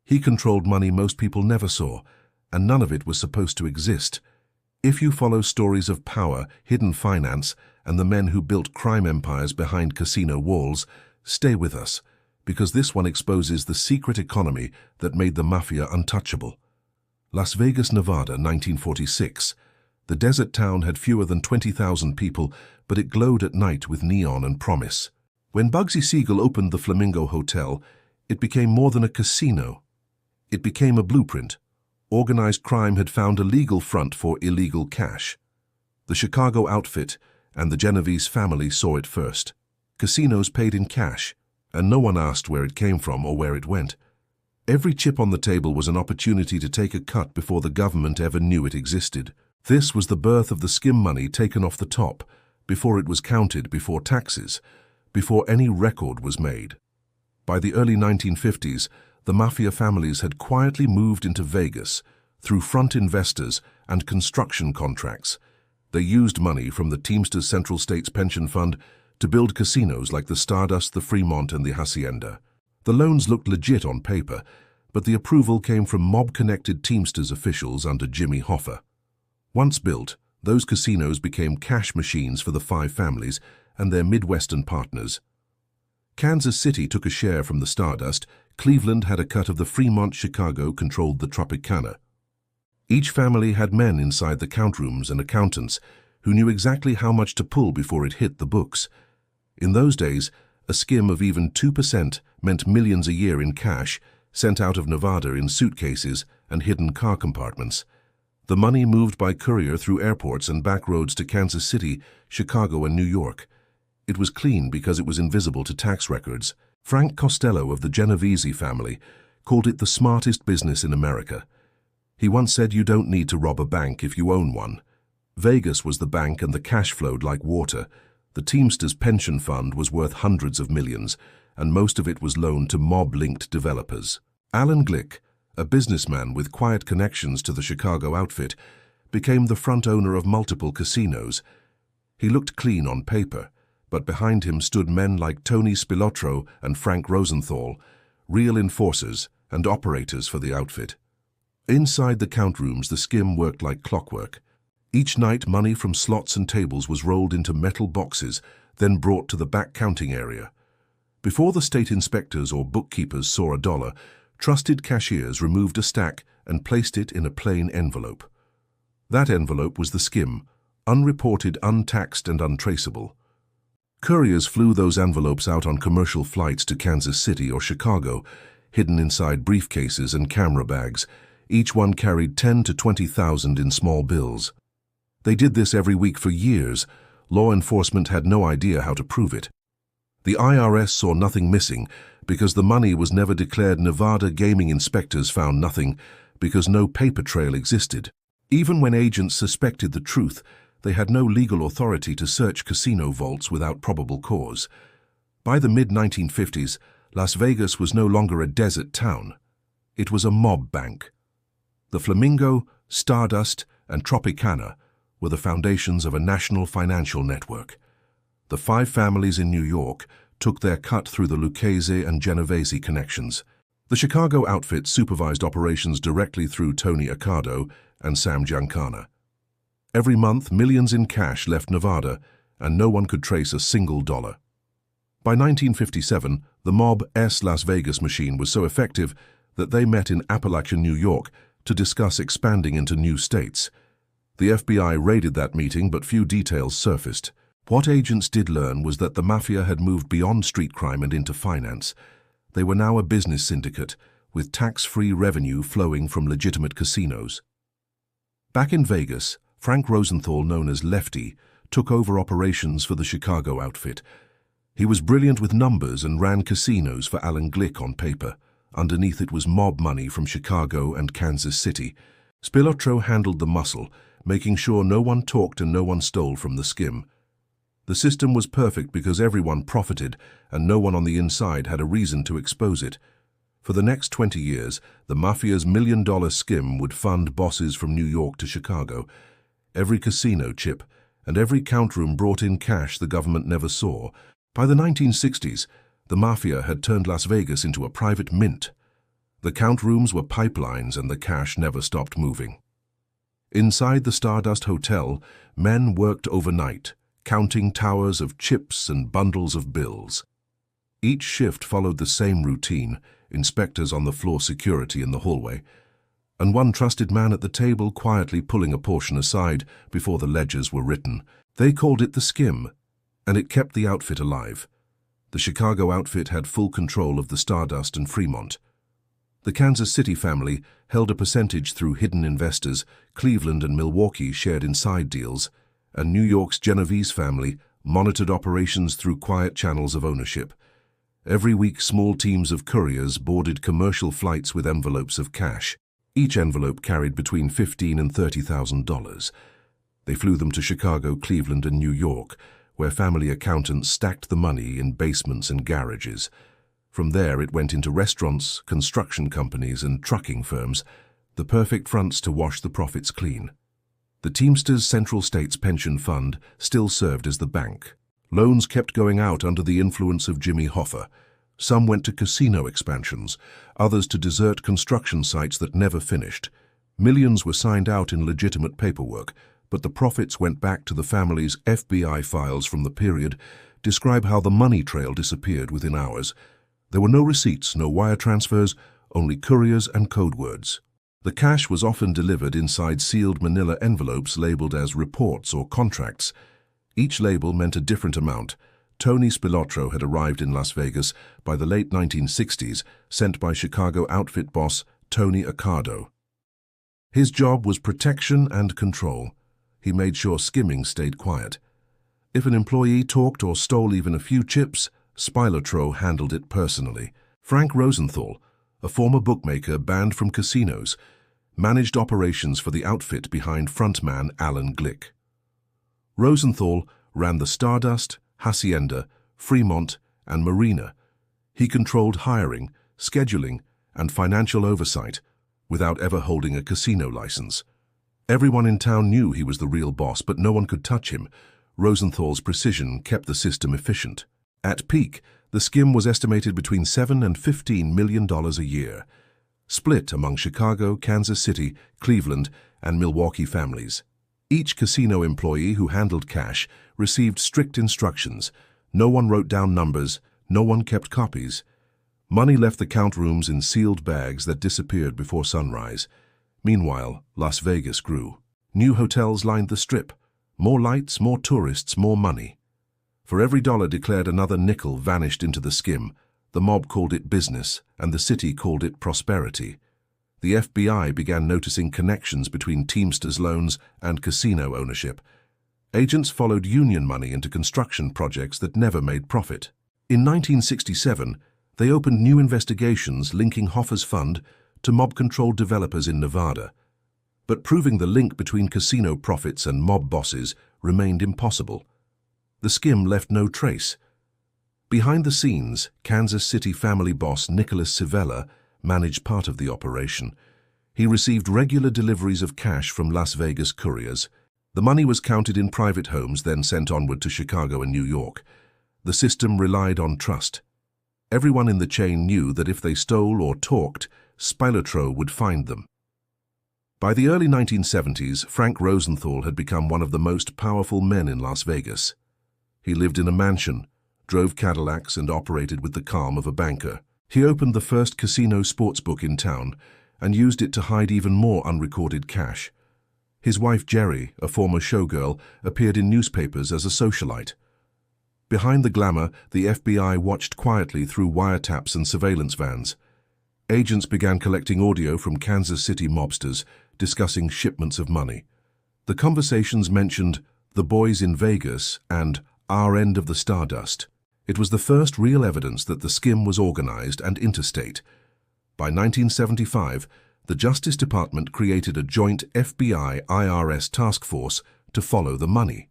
He controlled money most people never saw, and none of it was supposed to exist. If you follow stories of power, hidden finance, and the men who built crime empires behind casino walls, stay with us, because this one exposes the secret economy that made the Mafia untouchable. Las Vegas, Nevada, 1946. The desert town had fewer than 20,000 people, but it glowed at night with neon and promise. When Bugsy Siegel opened the Flamingo Hotel, it became more than a casino. It became a blueprint. Organized crime had found a legal front for illegal cash. The Chicago outfit and the Genovese family saw it first. Casinos paid in cash, and no one asked where it came from or where it went. Every chip on the table was an opportunity to take a cut before the government ever knew it existed. This was the birth of the Skim money taken off the top, before it was counted, before taxes, before any record was made. By the early 1950s, the Mafia families had quietly moved into Vegas through front investors and construction contracts. They used money from the Teamsters Central States Pension Fund to build casinos like the Stardust, the Fremont, and the Hacienda. The loans looked legit on paper, but the approval came from mob-connected Teamsters officials under Jimmy Hoffa. Once built, those casinos became cash machines for the five families and their Midwestern partners. Kansas City took a share from the Stardust. Cleveland had a cut of the Fremont. Chicago controlled the Tropicana. Each family had men inside the count rooms and accountants who knew exactly how much to pull before it hit the books. In those days, a skim of even 2% meant millions a year in cash, sent out of Nevada in suitcases and hidden car compartments. The money moved by courier through airports and back roads to Kansas City, Chicago, and New York. It was clean because it was invisible to tax records. Frank Costello of the Genovese family called it the smartest business in America. He once said, "You don't need to rob a bank if you own one." Vegas was the bank and the cash flowed like water. The Teamsters pension fund was worth hundreds of millions, and most of it was loaned to mob-linked developers. Alan Glick, a businessman with quiet connections to the Chicago outfit, became the front owner of multiple casinos. He looked clean on paper, but behind him stood men like Tony Spilotro and Frank Rosenthal, real enforcers and operators for the outfit. Inside the count rooms, the Skim worked like clockwork. Each night, money from slots and tables was rolled into metal boxes, then brought to the back counting area. Before the state inspectors or bookkeepers saw a dollar, trusted cashiers removed a stack and placed it in a plain envelope. That envelope was the Skim, unreported, untaxed, and untraceable. Couriers flew those envelopes out on commercial flights to Kansas City or Chicago, hidden inside briefcases and camera bags. Each one carried 10 to 20,000 in small bills. They did this every week for years. Law enforcement had no idea how to prove it. The IRS saw nothing missing because the money was never declared. Nevada gaming inspectors found nothing because no paper trail existed. Even when agents suspected the truth, they had no legal authority to search casino vaults without probable cause. By the mid-1950s, Las Vegas was no longer a desert town. It was a mob bank. The Flamingo, Stardust, and Tropicana were the foundations of a national financial network. The five families in New York took their cut through the Lucchese and Genovese connections. The Chicago outfit supervised operations directly through Tony Accardo and Sam Giancana. Every month, millions in cash left Nevada, and no one could trace a single dollar. By 1957, the mob's Las Vegas machine was so effective that they met in Appalachia, New York, to discuss expanding into new states. The FBI raided that meeting, but few details surfaced. What agents did learn was that the Mafia had moved beyond street crime and into finance. They were now a business syndicate, with tax-free revenue flowing from legitimate casinos. Back in Vegas, Frank Rosenthal, known as Lefty, took over operations for the Chicago outfit. He was brilliant with numbers and ran casinos for Alan Glick on paper. Underneath it was mob money from Chicago and Kansas City. Spilotro handled the muscle, making sure no one talked and no one stole from the Skim. The system was perfect because everyone profited and no one on the inside had a reason to expose it. For the next 20 years, the Mafia's million-dollar Skim would fund bosses from New York to Chicago. Every casino chip and every count room brought in cash the government never saw. By the 1960s, the Mafia had turned Las Vegas into a private mint. The count rooms were pipelines and the cash never stopped moving. Inside the Stardust Hotel, men worked overnight, counting towers of chips and bundles of bills. Each shift followed the same routine, inspectors on the floor, security in the hallway, and one trusted man at the table quietly pulling a portion aside before the ledgers were written. They called it the Skim, and it kept the outfit alive. The Chicago outfit had full control of the Stardust and Fremont. The Kansas City family held a percentage through hidden investors, Cleveland and Milwaukee shared inside deals, and New York's Genovese family monitored operations through quiet channels of ownership. Every week, small teams of couriers boarded commercial flights with envelopes of cash. Each envelope carried between $15,000 and $30,000. They flew them to Chicago, Cleveland, and New York, where family accountants stacked the money in basements and garages. From there, it went into restaurants, construction companies, and trucking firms, the perfect fronts to wash the profits clean. The Teamsters Central States Pension Fund still served as the bank. Loans kept going out under the influence of Jimmy Hoffa. Some went to casino expansions, others to desert construction sites that never finished. Millions were signed out in legitimate paperwork, but the profits went back to the family's FBI files from the period describe how the money trail disappeared within hours. There were no receipts, no wire transfers, only couriers and code words. The cash was often delivered inside sealed manila envelopes labeled as reports or contracts. Each label meant a different amount. Tony Spilotro had arrived in Las Vegas by the late 1960s, sent by Chicago outfit boss Tony Accardo. His job was protection and control. He made sure skimming stayed quiet. If an employee talked or stole even a few chips, Spilotro handled it personally. Frank Rosenthal, a former bookmaker banned from casinos, managed operations for the outfit behind frontman Alan Glick. Rosenthal ran the Stardust, Hacienda, Fremont, and Marina. He controlled hiring, scheduling, and financial oversight without ever holding a casino license. Everyone in town knew he was the real boss, but no one could touch him. Rosenthal's precision kept the system efficient. At peak, the Skim was estimated between $7 and $15 million a year, split among Chicago, Kansas City, Cleveland, and Milwaukee families. Each casino employee who handled cash received strict instructions. No one wrote down numbers, no one kept copies. Money left the count rooms in sealed bags that disappeared before sunrise. Meanwhile, Las Vegas grew. New hotels lined the Strip. More lights, more tourists, more money. For every dollar declared, another nickel vanished into the Skim. The mob called it business, and the city called it prosperity. The FBI began noticing connections between Teamsters loans and casino ownership. Agents followed union money into construction projects that never made profit. In 1967, they opened new investigations linking Hoffa's fund to mob-controlled developers in Nevada. But proving the link between casino profits and mob bosses remained impossible. The Skim left no trace. Behind the scenes, Kansas City family boss Nicholas Civella managed part of the operation. He received regular deliveries of cash from Las Vegas couriers. The money was counted in private homes, then sent onward to Chicago and New York. The system relied on trust. Everyone in the chain knew that if they stole or talked, Spilotro would find them. By the early 1970s, Frank Rosenthal had become one of the most powerful men in Las Vegas. He lived in a mansion, drove Cadillacs, and operated with the calm of a banker. He opened the first casino sportsbook in town and used it to hide even more unrecorded cash. His wife Jerry, a former showgirl, appeared in newspapers as a socialite. Behind the glamour, the FBI watched quietly through wiretaps and surveillance vans. Agents began collecting audio from Kansas City mobsters, discussing shipments of money. The conversations mentioned the boys in Vegas and our end of the Stardust. It was the first real evidence that the Skim was organized and interstate. By 1975, the Justice Department created a joint FBI-IRS task force to follow the money.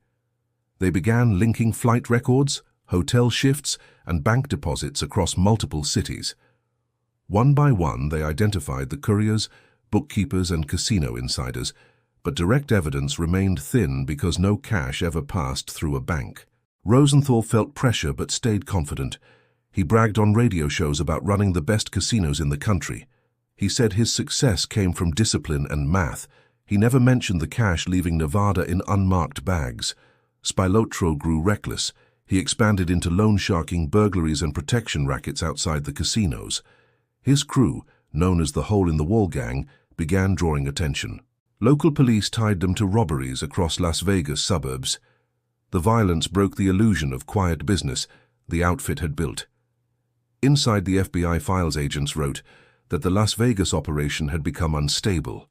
They began linking flight records, hotel shifts, and bank deposits across multiple cities. One by one, they identified the couriers, bookkeepers, and casino insiders, but direct evidence remained thin because no cash ever passed through a bank. Rosenthal felt pressure but stayed confident. He bragged on radio shows about running the best casinos in the country. He said his success came from discipline and math. He never mentioned the cash leaving Nevada in unmarked bags. Spilotro grew reckless. He expanded into loan sharking, burglaries and protection rackets outside the casinos. His crew, known as the Hole-in-the-Wall Gang, began drawing attention. Local police tied them to robberies across Las Vegas suburbs. The violence broke the illusion of quiet business the outfit had built. Inside, the FBI files agents wrote that the Las Vegas operation had become unstable.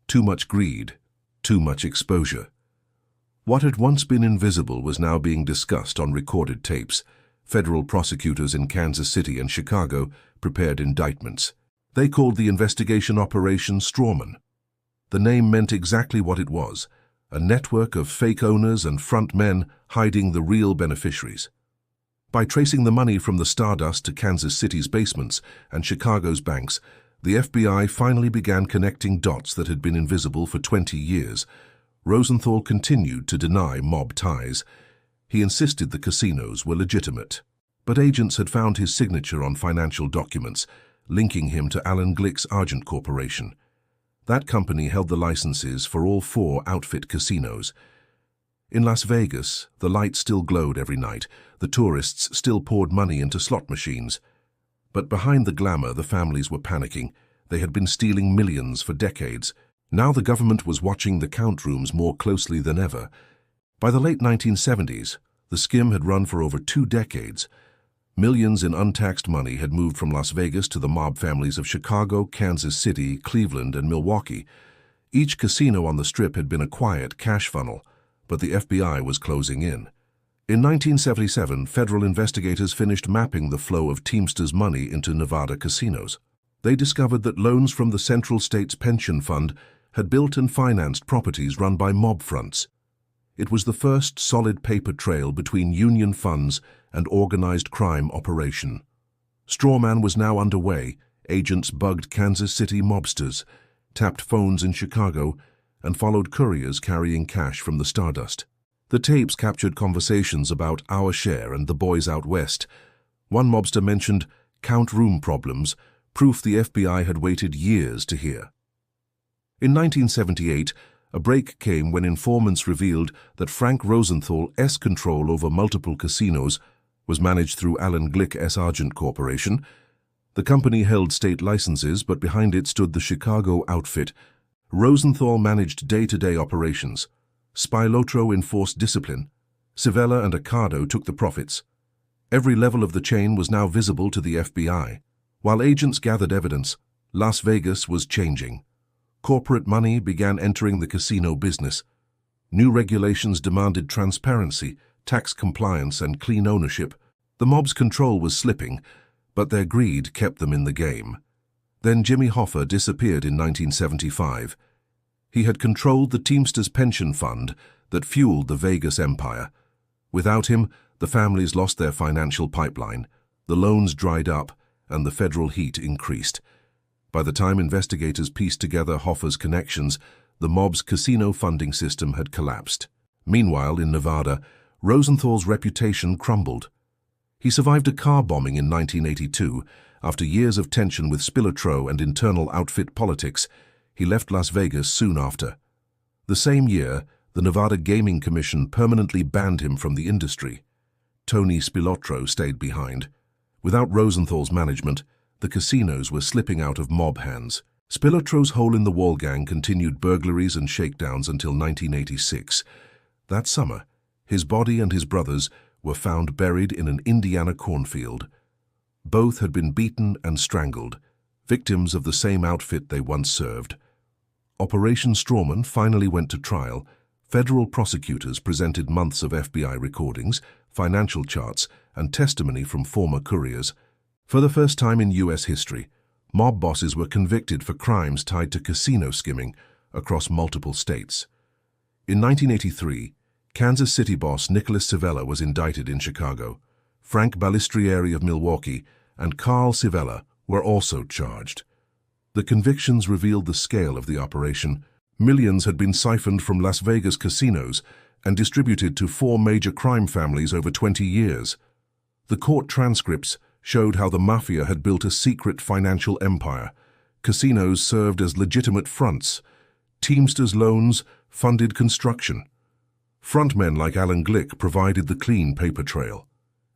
Too much greed, too much exposure. What had once been invisible was now being discussed on recorded tapes. Federal prosecutors in Kansas City and Chicago prepared indictments. They called the investigation Operation Strawman. The name meant exactly what it was, a network of fake owners and front men hiding the real beneficiaries. By tracing the money from the Stardust to Kansas City's basements and Chicago's banks, the FBI finally began connecting dots that had been invisible for 20 years. Rosenthal continued to deny mob ties. He insisted the casinos were legitimate. But agents had found his signature on financial documents, linking him to Alan Glick's Argent Corporation. That company held the licenses for all 4 outfit casinos. In Las Vegas, the lights still glowed every night. The tourists still poured money into slot machines. But behind the glamour, the families were panicking. They had been stealing millions for decades. Now the government was watching the count rooms more closely than ever. By the late 1970s, the Skim had run for over 2 decades. Millions in untaxed money had moved from Las Vegas to the mob families of Chicago, Kansas City, Cleveland, and Milwaukee. Each casino on the Strip had been a quiet cash funnel, but the FBI was closing in. In 1977, federal investigators finished mapping the flow of Teamsters' money into Nevada casinos. They discovered that loans from the Central States Pension Fund had built and financed properties run by mob fronts. It was the first solid paper trail between union funds and organized crime operation. Strawman was now underway. Agents bugged Kansas City mobsters, tapped phones in Chicago, and followed couriers carrying cash from the Stardust. The tapes captured conversations about our share and the boys out west. One mobster mentioned count room problems, proof the FBI had waited years to hear. In 1978, a break came when informants revealed that Frank Rosenthal's control over multiple casinos was managed through Alan Glick's Argent Corporation. The company held state licenses, but behind it stood the Chicago outfit. Rosenthal managed day-to-day operations. Spilotro enforced discipline. Civella and Accardo took the profits. Every level of the chain was now visible to the FBI. While agents gathered evidence, Las Vegas was changing. Corporate money began entering the casino business. New regulations demanded transparency, tax compliance, and clean ownership. The mob's control was slipping, but their greed kept them in the game. Then Jimmy Hoffa disappeared in 1975. He had controlled the Teamsters pension fund that fueled the Vegas empire. Without him, the families lost their financial pipeline, the loans dried up, and the federal heat increased. By the time investigators pieced together Hoffa's connections, the mob's casino funding system had collapsed. Meanwhile, in Nevada, Rosenthal's reputation crumbled. He survived a car bombing in 1982. After years of tension with Spilotro and internal outfit politics, he left Las Vegas soon after. The same year, the Nevada Gaming Commission permanently banned him from the industry. Tony Spilotro stayed behind. Without Rosenthal's management, the casinos were slipping out of mob hands. Spilotro's Hole-in-the-Wall gang continued burglaries and shakedowns until 1986. That summer, his body and his brother's were found buried in an Indiana cornfield. Both had been beaten and strangled, victims of the same outfit they once served. Operation Strawman finally went to trial. Federal prosecutors presented months of FBI recordings, financial charts, and testimony from former couriers. For the first time in U.S. history, mob bosses were convicted for crimes tied to casino skimming across multiple states. In 1983, Kansas City boss Nicholas Civella was indicted in Chicago. Frank Balistrieri of Milwaukee and Carl Civella were also charged. The convictions revealed the scale of the operation. Millions had been siphoned from Las Vegas casinos and distributed to 4 major crime families over 20 years. The court transcripts showed how the Mafia had built a secret financial empire, Casinos served as legitimate fronts. Teamsters loans funded construction. Frontmen like Alan Glick provided the clean paper trail.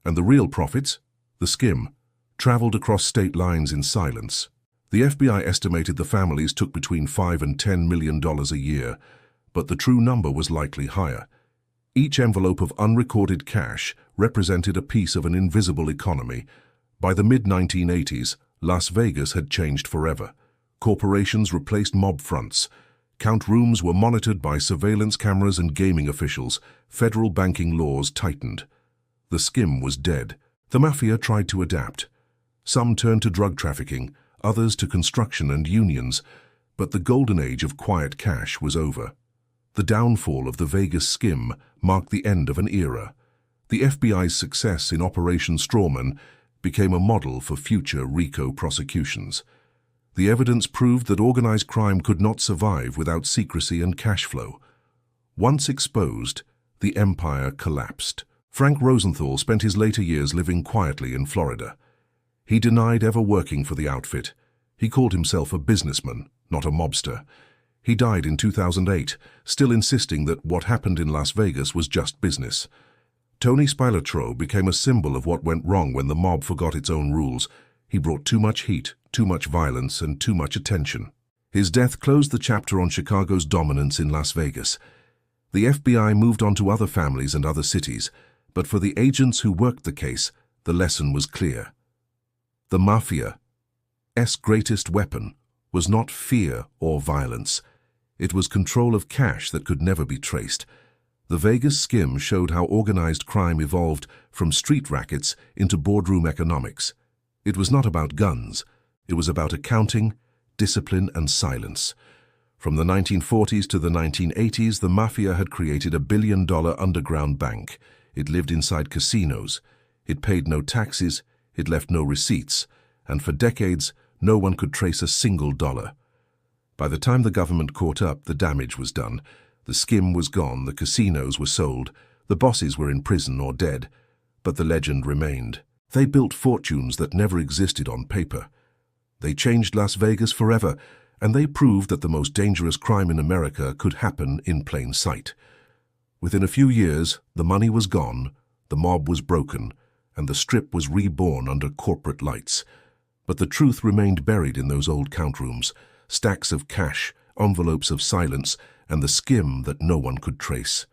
And the real profits, the Skim, traveled across state lines in silence. The FBI estimated the families took between $5 and $10 million a year, but the true number was likely higher. Each envelope of unrecorded cash represented a piece of an invisible economy. By the mid-1980s, Las Vegas had changed forever. Corporations replaced mob fronts. Count rooms were monitored by surveillance cameras and gaming officials. Federal banking laws tightened. The Skim was dead. The Mafia tried to adapt. Some turned to drug trafficking, others to construction and unions, but the golden age of quiet cash was over. The downfall of the Vegas Skim marked the end of an era. The FBI's success in Operation Strawman became a model for future RICO prosecutions. The evidence proved that organized crime could not survive without secrecy and cash flow. Once exposed, the empire collapsed. Frank Rosenthal spent his later years living quietly in Florida. He denied ever working for the outfit. He called himself a businessman, not a mobster. He died in 2008, still insisting that what happened in Las Vegas was just business. Tony Spilotro became a symbol of what went wrong when the mob forgot its own rules. He brought too much heat, too much violence, and too much attention. His death closed the chapter on Chicago's dominance in Las Vegas. The FBI moved on to other families and other cities, but for the agents who worked the case, the lesson was clear. The Mafia's greatest weapon was not fear or violence. It was control of cash that could never be traced. The Vegas Skim showed how organized crime evolved from street rackets into boardroom economics. It was not about guns. It was about accounting, discipline, and silence. From the 1940s to the 1980s, the Mafia had created $1 billion underground bank. It lived inside casinos. It paid no taxes. It left no receipts. And for decades, no one could trace a single dollar. By the time the government caught up, the damage was done. The Skim was gone, the casinos were sold, the bosses were in prison or dead. But the legend remained. They built fortunes that never existed on paper. They changed Las Vegas forever, and they proved that the most dangerous crime in America could happen in plain sight. Within a few years, the money was gone, the mob was broken, and the Strip was reborn under corporate lights. But the truth remained buried in those old count rooms, stacks of cash, envelopes of silence, and the Skim that no one could trace.